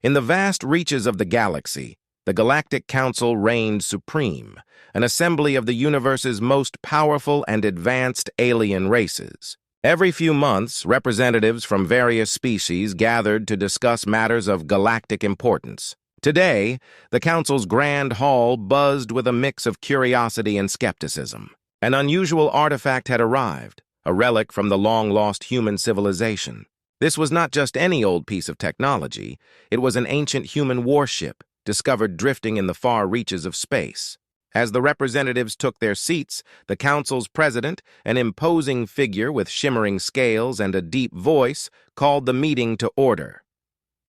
In the vast reaches of the galaxy, the Galactic Council reigned supreme, an assembly of the universe's most powerful and advanced alien races. Every few months, representatives from various species gathered to discuss matters of galactic importance. Today, the Council's grand hall buzzed with a mix of curiosity and skepticism. An unusual artifact had arrived, a relic from the long-lost human civilization. This was not just any old piece of technology, it was an ancient human warship, discovered drifting in the far reaches of space. As the representatives took their seats, the Council's president, an imposing figure with shimmering scales and a deep voice, called the meeting to order.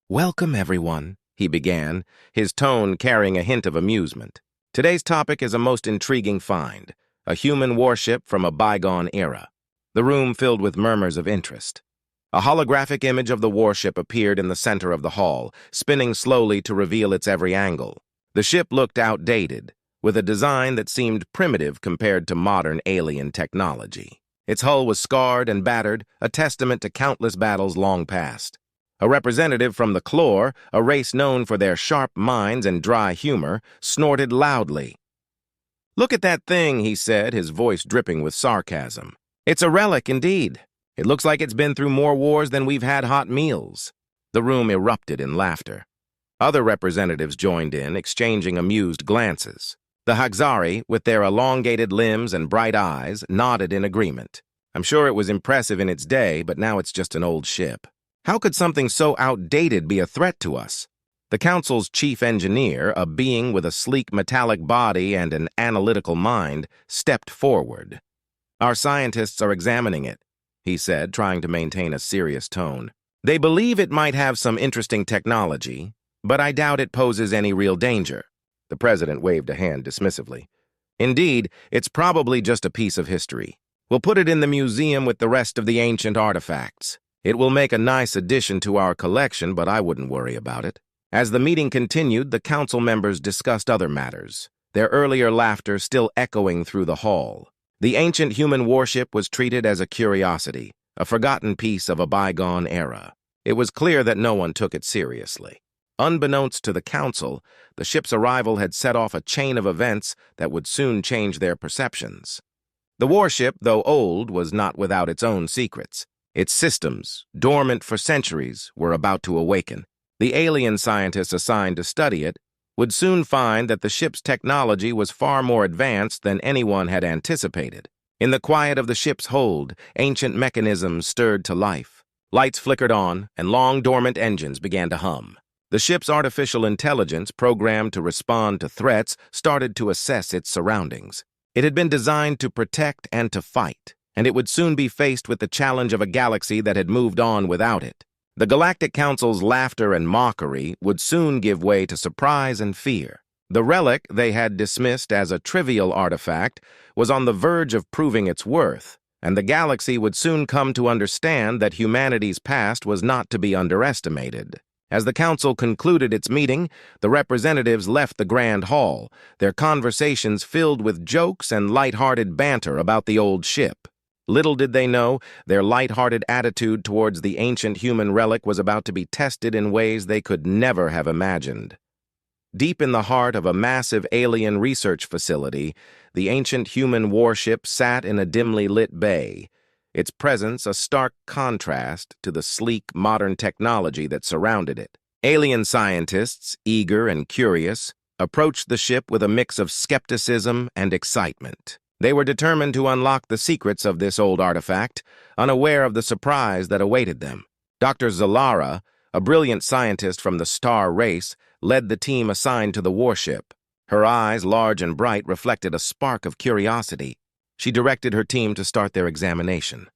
"Welcome, everyone," he began, his tone carrying a hint of amusement. "Today's topic is a most intriguing find, a human warship from a bygone era." The room filled with murmurs of interest. A holographic image of the warship appeared in the center of the hall, spinning slowly to reveal its every angle. The ship looked outdated, with a design that seemed primitive compared to modern alien technology. Its hull was scarred and battered, a testament to countless battles long past. A representative from the Clore, a race known for their sharp minds and dry humor, snorted loudly. "Look at that thing," he said, his voice dripping with sarcasm. "It's a relic indeed. It looks like it's been through more wars than we've had hot meals." The room erupted in laughter. Other representatives joined in, exchanging amused glances. The Haxari, with their elongated limbs and bright eyes, nodded in agreement. "I'm sure it was impressive in its day, but now it's just an old ship. How could something so outdated be a threat to us?" The Council's chief engineer, a being with a sleek metallic body and an analytical mind, stepped forward. "Our scientists are examining it," he said, trying to maintain a serious tone. "They believe it might have some interesting technology, but I doubt it poses any real danger." The president waved a hand dismissively. "Indeed, it's probably just a piece of history. We'll put it in the museum with the rest of the ancient artifacts. It will make a nice addition to our collection, but I wouldn't worry about it." As the meeting continued, the council members discussed other matters, their earlier laughter still echoing through the hall. The ancient human warship was treated as a curiosity, a forgotten piece of a bygone era. It was clear that no one took it seriously. Unbeknownst to the council, the ship's arrival had set off a chain of events that would soon change their perceptions. The warship, though old, was not without its own secrets. Its systems, dormant for centuries, were about to awaken. The alien scientists assigned to study it would soon find that the ship's technology was far more advanced than anyone had anticipated. In the quiet of the ship's hold, ancient mechanisms stirred to life. Lights flickered on, and long dormant engines began to hum. The ship's artificial intelligence, programmed to respond to threats, started to assess its surroundings. It had been designed to protect and to fight, and it would soon be faced with the challenge of a galaxy that had moved on without it. The Galactic Council's laughter and mockery would soon give way to surprise and fear. The relic they had dismissed as a trivial artifact was on the verge of proving its worth, and the galaxy would soon come to understand that humanity's past was not to be underestimated. As the council concluded its meeting, the representatives left the grand hall, their conversations filled with jokes and light-hearted banter about the old ship. Little did they know, their light-hearted attitude towards the ancient human relic was about to be tested in ways they could never have imagined. Deep in the heart of a massive alien research facility, the ancient human warship sat in a dimly lit bay, its presence a stark contrast to the sleek, modern technology that surrounded it. Alien scientists, eager and curious, approached the ship with a mix of skepticism and excitement. They were determined to unlock the secrets of this old artifact, unaware of the surprise that awaited them. Dr. Zalara, a brilliant scientist from the Star race, led the team assigned to the warship. Her eyes, large and bright, reflected a spark of curiosity. She directed her team to start their examination.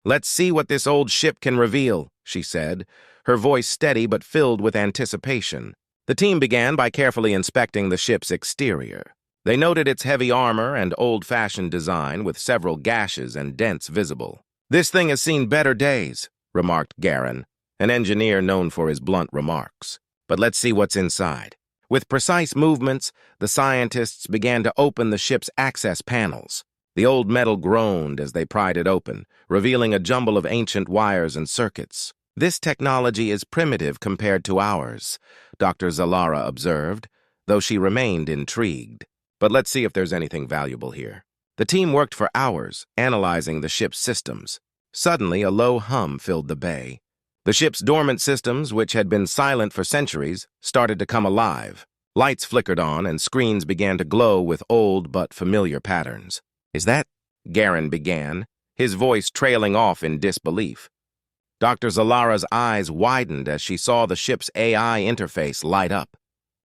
"Let's see what this old ship can reveal," she said, her voice steady but filled with anticipation. The team began by carefully inspecting the ship's exterior. They noted its heavy armor and old-fashioned design with several gashes and dents visible. "This thing has seen better days," remarked Garin, an engineer known for his blunt remarks. "But let's see what's inside." With precise movements, the scientists began to open the ship's access panels. The old metal groaned as they pried it open, revealing a jumble of ancient wires and circuits. This technology is primitive compared to ours, Dr. Zalara observed, though she remained intrigued. But let's see if there's anything valuable here. The team worked for hours, analyzing the ship's systems. Suddenly, a low hum filled the bay. The ship's dormant systems, which had been silent for centuries, started to come alive. Lights flickered on, and screens began to glow with old but familiar patterns. "Is that?" Garen began, his voice trailing off in disbelief. Dr. Zalara's eyes widened as she saw the ship's AI interface light up.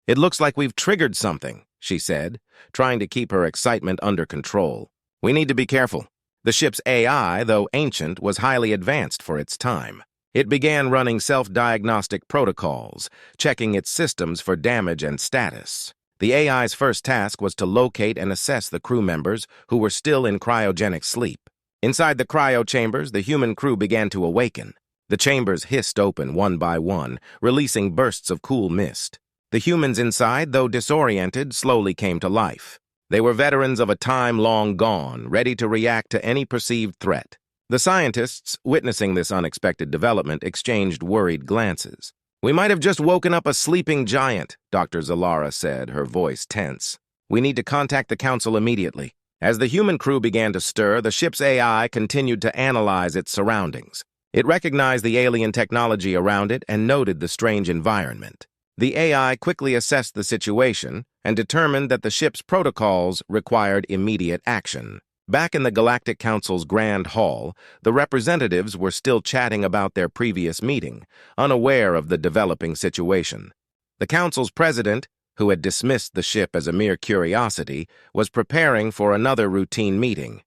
"It looks like we've triggered something," she said, trying to keep her excitement under control. "We need to be careful." The ship's AI, though ancient, was highly advanced for its time. It began running self-diagnostic protocols, checking its systems for damage and status. The AI's first task was to locate and assess the crew members who were still in cryogenic sleep. Inside the cryo chambers, the human crew began to awaken. The chambers hissed open one by one, releasing bursts of cool mist. The humans inside, though disoriented, slowly came to life. They were veterans of a time long gone, ready to react to any perceived threat. The scientists, witnessing this unexpected development, exchanged worried glances. "We might have just woken up a sleeping giant," Dr. Zalara said, her voice tense. "We need to contact the council immediately." As the human crew began to stir, the ship's AI continued to analyze its surroundings. It recognized the alien technology around it and noted the strange environment. The AI quickly assessed the situation and determined that the ship's protocols required immediate action. Back in the Galactic Council's Grand Hall, the representatives were still chatting about their previous meeting, unaware of the developing situation. The Council's president, who had dismissed the ship as a mere curiosity, was preparing for another routine meeting.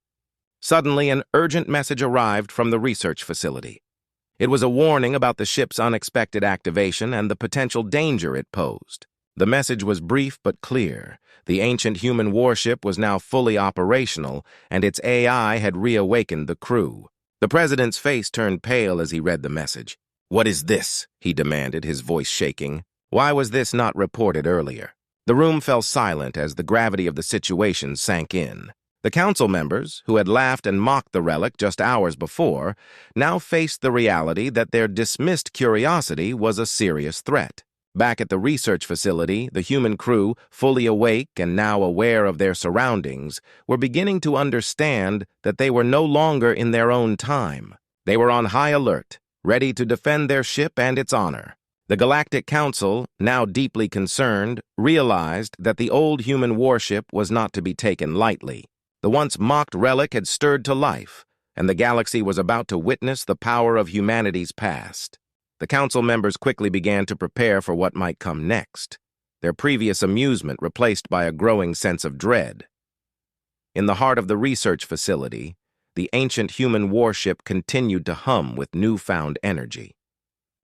Suddenly, an urgent message arrived from the research facility. It was a warning about the ship's unexpected activation and the potential danger it posed. The message was brief but clear. The ancient human warship was now fully operational, and its AI had reawakened the crew. The president's face turned pale as he read the message. "What is this?" he demanded, his voice shaking. Why was this not reported earlier? The room fell silent as the gravity of the situation sank in. The council members, who had laughed and mocked the relic just hours before, now faced the reality that their dismissed curiosity was a serious threat. Back at the research facility, the human crew, fully awake and now aware of their surroundings, were beginning to understand that they were no longer in their own time. They were on high alert, ready to defend their ship and its honor. The Galactic Council, now deeply concerned, realized that the old human warship was not to be taken lightly. The once mocked relic had stirred to life, and the galaxy was about to witness the power of humanity's past. The council members quickly began to prepare for what might come next, their previous amusement replaced by a growing sense of dread. In the heart of the research facility, the ancient human warship continued to hum with newfound energy.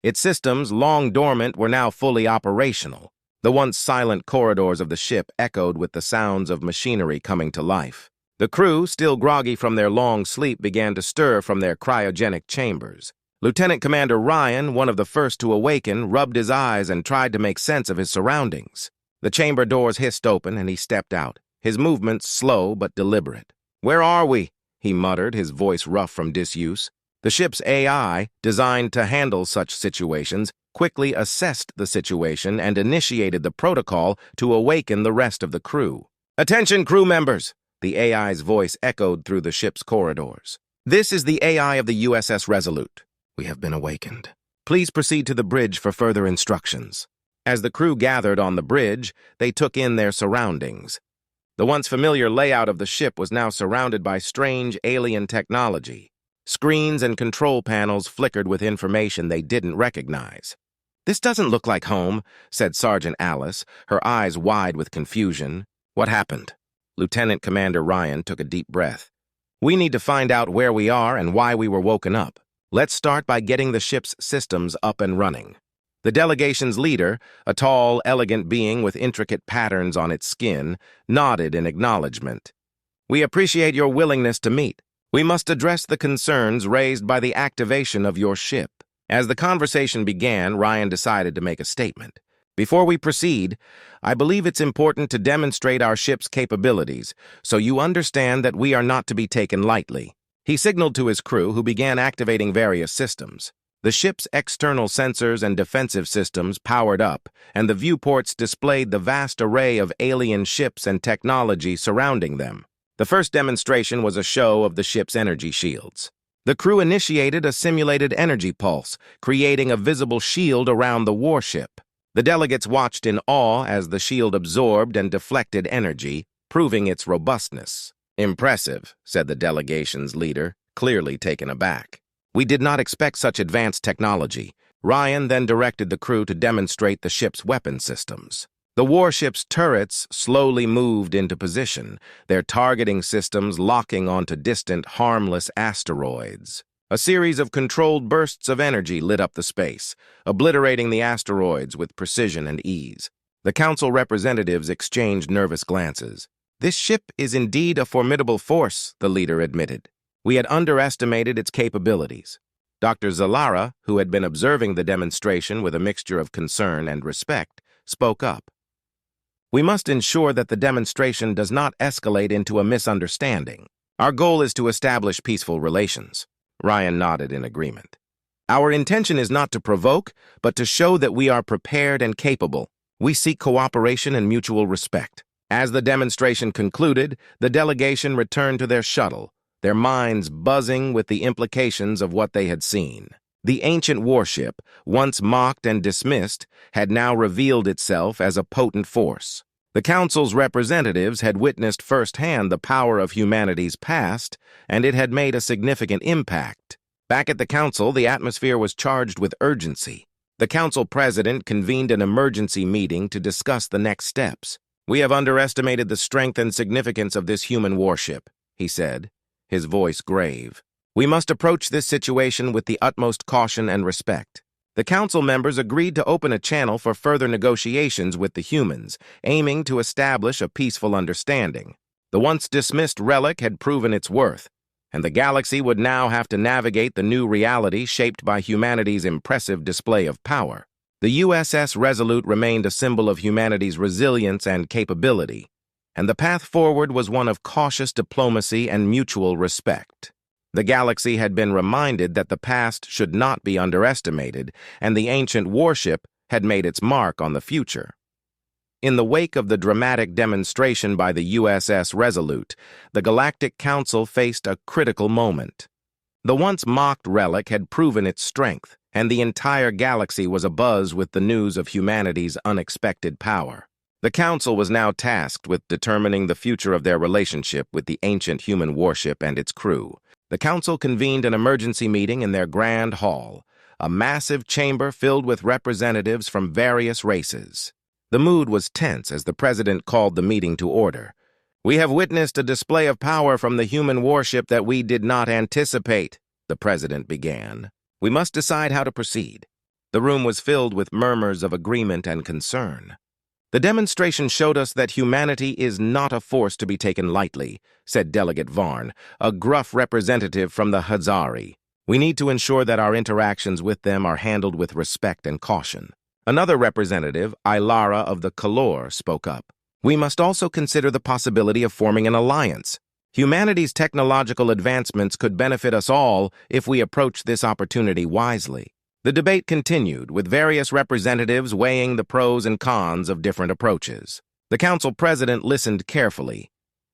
Its systems, long dormant, were now fully operational. The once silent corridors of the ship echoed with the sounds of machinery coming to life. The crew, still groggy from their long sleep, began to stir from their cryogenic chambers. Lieutenant Commander Ryan, one of the first to awaken, rubbed his eyes and tried to make sense of his surroundings. The chamber doors hissed open and he stepped out, his movements slow but deliberate. "Where are we?" he muttered, his voice rough from disuse. The ship's AI, designed to handle such situations, quickly assessed the situation and initiated the protocol to awaken the rest of the crew. "Attention, crew members!" The AI's voice echoed through the ship's corridors. "This is the AI of the USS Resolute. We have been awakened. Please proceed to the bridge for further instructions." As the crew gathered on the bridge, they took in their surroundings. The once familiar layout of the ship was now surrounded by strange alien technology. Screens and control panels flickered with information they didn't recognize. "This doesn't look like home," said Sergeant Alice, her eyes wide with confusion. "What happened?" Lieutenant Commander Ryan took a deep breath. "We need to find out where we are and why we were woken up. Let's start by getting the ship's systems up and running." The delegation's leader, a tall, elegant being with intricate patterns on its skin, nodded in acknowledgement. "We appreciate your willingness to meet. We must address the concerns raised by the activation of your ship." As the conversation began, Ryan decided to make a statement. "Before we proceed, I believe it's important to demonstrate our ship's capabilities, so you understand that we are not to be taken lightly." He signaled to his crew, who began activating various systems. The ship's external sensors and defensive systems powered up, and the viewports displayed the vast array of alien ships and technology surrounding them. The first demonstration was a show of the ship's energy shields. The crew initiated a simulated energy pulse, creating a visible shield around the warship. The delegates watched in awe as the shield absorbed and deflected energy, proving its robustness. "Impressive," said the delegation's leader, clearly taken aback. "We did not expect such advanced technology." Ryan then directed the crew to demonstrate the ship's weapon systems. The warship's turrets slowly moved into position, their targeting systems locking onto distant, harmless asteroids. A series of controlled bursts of energy lit up the space, obliterating the asteroids with precision and ease. The council representatives exchanged nervous glances. "This ship is indeed a formidable force," the leader admitted. "We had underestimated its capabilities." Dr. Zalara, who had been observing the demonstration with a mixture of concern and respect, spoke up. "We must ensure that the demonstration does not escalate into a misunderstanding. Our goal is to establish peaceful relations." Ryan nodded in agreement. "Our intention is not to provoke, but to show that we are prepared and capable. We seek cooperation and mutual respect." As the demonstration concluded, the delegation returned to their shuttle, their minds buzzing with the implications of what they had seen. The ancient warship, once mocked and dismissed, had now revealed itself as a potent force. The Council's representatives had witnessed firsthand the power of humanity's past, and it had made a significant impact. Back at the Council, the atmosphere was charged with urgency. The Council president convened an emergency meeting to discuss the next steps. "We have underestimated the strength and significance of this human warship," he said, his voice grave. "We must approach this situation with the utmost caution and respect." The council members agreed to open a channel for further negotiations with the humans, aiming to establish a peaceful understanding. The once dismissed Relic had proven its worth, and the galaxy would now have to navigate the new reality shaped by humanity's impressive display of power. The USS Resolute remained a symbol of humanity's resilience and capability, and the path forward was one of cautious diplomacy and mutual respect. The galaxy had been reminded that the past should not be underestimated, and the ancient warship had made its mark on the future. In the wake of the dramatic demonstration by the USS Resolute, the Galactic Council faced a critical moment. The once mocked Relic had proven its strength, and the entire galaxy was abuzz with the news of humanity's unexpected power. The Council was now tasked with determining the future of their relationship with the ancient human warship and its crew. The Council convened an emergency meeting in their grand hall, a massive chamber filled with representatives from various races. The mood was tense as the president called the meeting to order. "We have witnessed a display of power from the human warship that we did not anticipate," the president began. "We must decide how to proceed." The room was filled with murmurs of agreement and concern. "The demonstration showed us that humanity is not a force to be taken lightly," said Delegate Varn, a gruff representative from the Hazari. "We need to ensure that our interactions with them are handled with respect and caution." Another representative, Ilara of the Kalor, spoke up. "We must also consider the possibility of forming an alliance. Humanity's technological advancements could benefit us all if we approach this opportunity wisely." The debate continued, with various representatives weighing the pros and cons of different approaches. The council president listened carefully,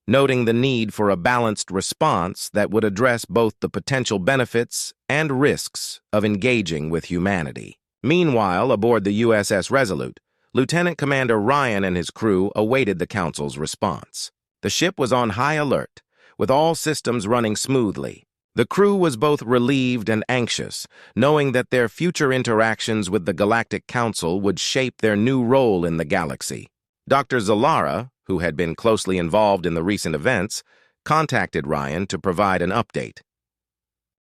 noting the need for a balanced response that would address both the potential benefits and risks of engaging with humanity. Meanwhile, aboard the USS Resolute, Lieutenant Commander Ryan and his crew awaited the council's response. The ship was on high alert, with all systems running smoothly. The crew was both relieved and anxious, knowing that their future interactions with the Galactic Council would shape their new role in the galaxy. Dr. Zalara, who had been closely involved in the recent events, contacted Ryan to provide an update.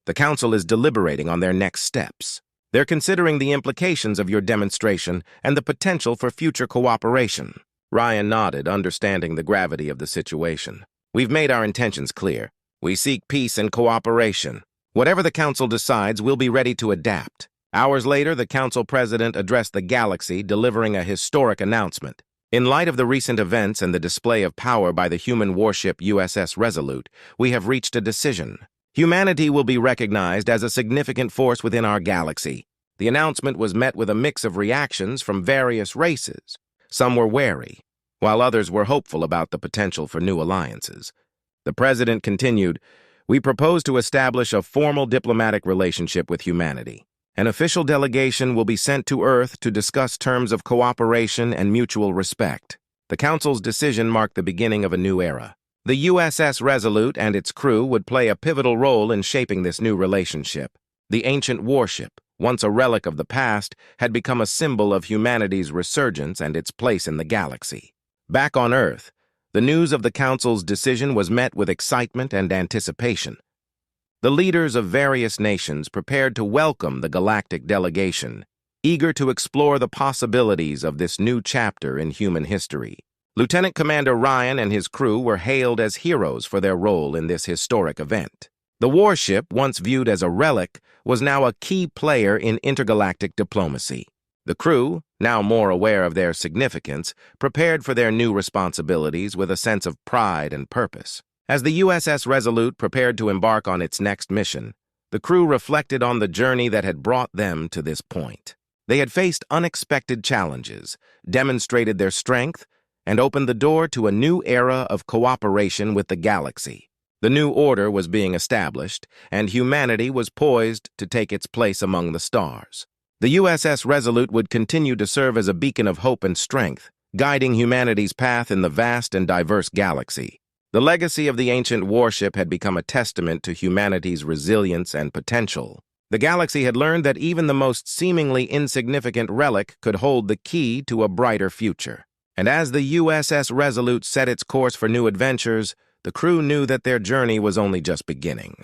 "The Council is deliberating on their next steps. They're considering the implications of your demonstration and the potential for future cooperation." Ryan nodded, understanding the gravity of the situation. "We've made our intentions clear. We seek peace and cooperation. Whatever the Council decides, we'll be ready to adapt." Hours later, the Council President addressed the galaxy, delivering a historic announcement. "In light of the recent events and the display of power by the human warship USS Resolute, we have reached a decision. Humanity will be recognized as a significant force within our galaxy. The announcement was met with a mix of reactions from various races. Some were wary, while others were hopeful about the potential for new alliances. The president continued, "We propose to establish a formal diplomatic relationship with humanity. An official delegation will be sent to Earth to discuss terms of cooperation and mutual respect." The Council's decision marked the beginning of a new era. The USS Resolute and its crew would play a pivotal role in shaping this new relationship. The ancient warship, once a relic of the past, had become a symbol of humanity's resurgence and its place in the galaxy. Back on Earth, the news of the Council's decision was met with excitement and anticipation. The leaders of various nations prepared to welcome the galactic delegation, eager to explore the possibilities of this new chapter in human history. Lieutenant Commander Ryan and his crew were hailed as heroes for their role in this historic event. The warship, once viewed as a relic, was now a key player in intergalactic diplomacy. The crew, now more aware of their significance, prepared for their new responsibilities with a sense of pride and purpose. As the USS Resolute prepared to embark on its next mission, the crew reflected on the journey that had brought them to this point. They had faced unexpected challenges, demonstrated their strength, and opened the door to a new era of cooperation with the galaxy. The new order was being established, and humanity was poised to take its place among the stars. The USS Resolute would continue to serve as a beacon of hope and strength, guiding humanity's path in the vast and diverse galaxy. The legacy of the ancient warship had become a testament to humanity's resilience and potential. The galaxy had learned that even the most seemingly insignificant relic could hold the key to a brighter future. And as the USS Resolute set its course for new adventures, the crew knew that their journey was only just beginning.